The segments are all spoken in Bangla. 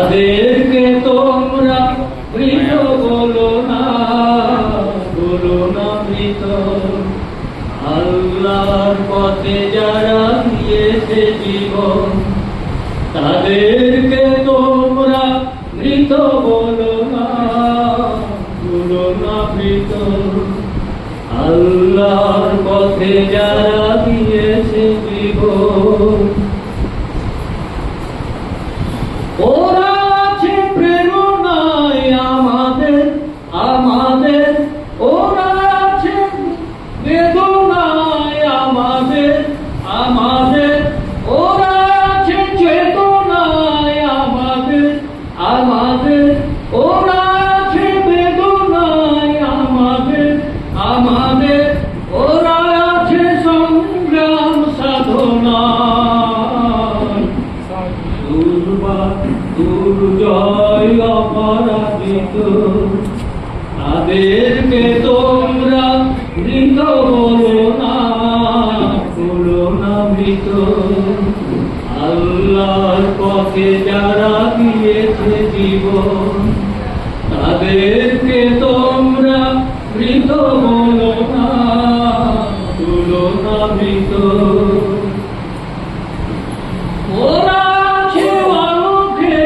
তাদেরকে তোমরা মৃত বলো না মৃত। আল্লাহর পথে যারা দিয়েছে জীবন, তাদেরকে তোমরা মৃত বলো না মৃত। আল্লাহর পথে যারা দিয়েছে জীবন, ওরা আছে প্রেরণায় আমাদের আমাদের। ওরা আছে বেদনায় আমাদের আমাদের। ওরা আছে চেতনায় আমাদের আমাদের। ওরা আছে বেদনায় আমাদের আমাদের। ওরা আছে সংগ্রাম সাধনায়। দুর্জয় অপরাজিত, তাদেরকে তোমরা মৃত বলো না মৃত। আল্লাহর পথে যারা দিয়েছে জীবন, তাদেরকে তোমরা মৃত বলো না মৃত। ওরা আছে আলোকে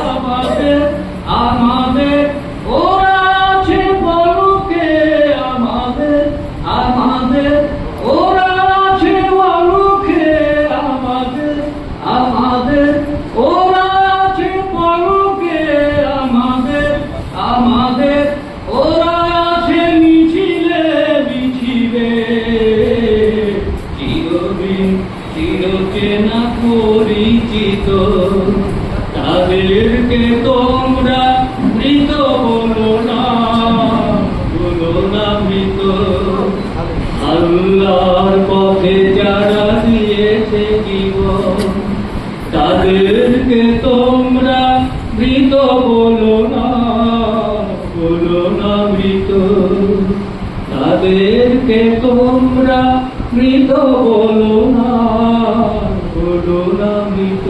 আমাদের আমাদের। ওরা আছে পলকে আমাদের আমাদের। ওরা আছে আলোকে আমাদের আমাদের। ওরা আছে পলকে আমাদের আমাদের। ওরা আছে মিছিলে মিছিলে, চিরদিন চিরচেনা পরিচিত। তাদেরকে তোমরা মৃত বলো না মৃত। আল্লাহর পথে যারা দিয়েছে জীবন, তাদেরকে তোমরা মৃত বলো না মৃত। তাদেরকে তোমরা মৃত বলো না মৃত।